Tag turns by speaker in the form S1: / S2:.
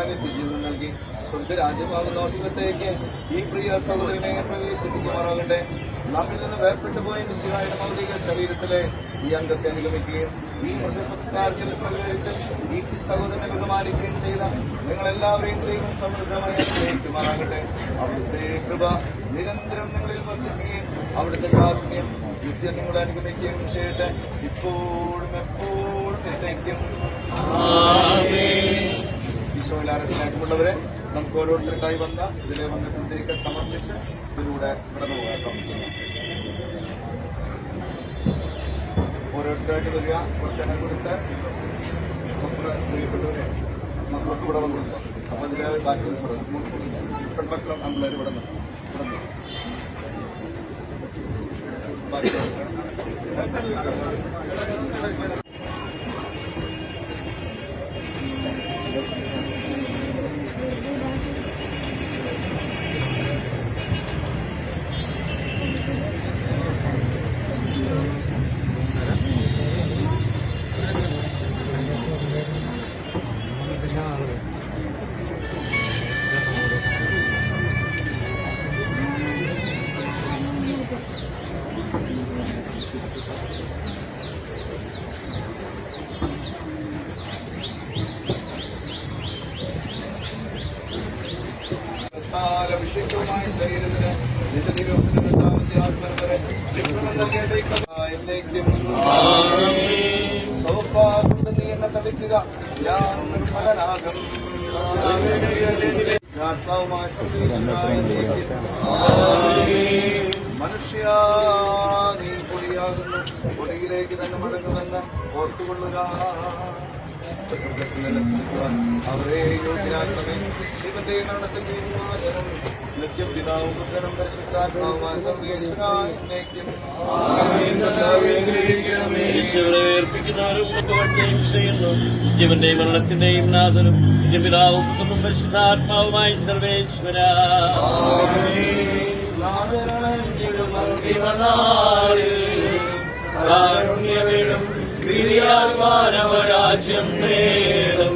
S1: ശാശ്വതമായ നിത്യജീവൻ നൽകി സ്വർഗരാജ്യമാകുന്ന അവസരത്തേക്ക് ഈ പ്രിയ സഹോദരനെ പ്രവേശിപ്പിക്കുമാറാകട്ടെ. നമ്മിൽ നിന്ന് വേർപെട്ടു പോയ മിശിഹായുടെ ഭൗതിക ശരീരത്തിലെ ഈ അംഗത്തെ അനുഗമിക്കുകയും ഈ മൃതസംസ്കാരത്തിൽ സഹകരിച്ച് ഈ സഹോദരനെ ബഹുമാനിക്കുകയും ചെയ്ത നിങ്ങളെല്ലാവരെയും ദൈവം സമൃദ്ധമായി അനുഗ്രഹിക്കുമാറാകട്ടെ. അവിടുത്തെ കൃപ നിരന്തരം നിങ്ങളിൽ വസിക്കുകയും അവിടുത്തെ കാരുണ്യം നിത്യം നിങ്ങളെ അനുഗമിക്കുകയും ചെയ്യട്ടെ, ഇപ്പോഴും എപ്പോഴും എന്നേക്കും. ഈശോയിലാറെ സ്നേഹമുള്ളവരെ, നമുക്ക് ഓരോരുത്തർക്കായി വന്ന ഇതിലെ വന്നിട്ടിലേക്ക് സമർപ്പിച്ച് ഇതിലൂടെ കടന്നു പോകാം. ഓരോരുത്തരായിട്ട് വരിക, കുറച്ചെണ്ണം കൊടുത്ത് നമ്മുടെ പ്രിയപ്പെട്ടവരെ മക്കളൊക്കെ ഇവിടെ വന്നിട്ടുണ്ട്. അപ്പം അതിലെ ബാക്കി പെൺമക്കളും നമ്മളെ ഇവിടെ നിന്ന് അഭിഷേകവുമായ ശരീരത്തിന് നിന്റെ നിരോധന രണ്ടാമത്തെ ആത്മൻ വരെ വിശ്രമം നൽകേണ്ടേക്കും. സോഫ കൊണ്ട് നീ എന്നെ തളിക്കുക, ഞാൻ നിർമ്മലനാകും. ആത്മാവുമായ മനുഷ്യ നീ പൊടിയാകുന്നു, പൊടിയിലേക്ക് തന്നെ മടങ്ങുമെന്ന് ഓർത്തുകൊള്ളുക. അവരെ യോഗ്യരാക്കണമേ. ശിവന്റെയും മരണത്തിന്റെയും മോചനം നിത്യം പിതാവും പുത്രനും പരിശുദ്ധാത്മാവുമായ സർവ്വേശ്വരായ എന്നേക്കും.
S2: ജീവന്റെയും മരണത്തിന്റെയും നാഥനും നിത്യം പിതാവും പുത്രനും പരിശുദ്ധാത്മാവുമായി സർവേശ്വര. കാരുണ്യവേണം മാനവരാജ്യം നേടും.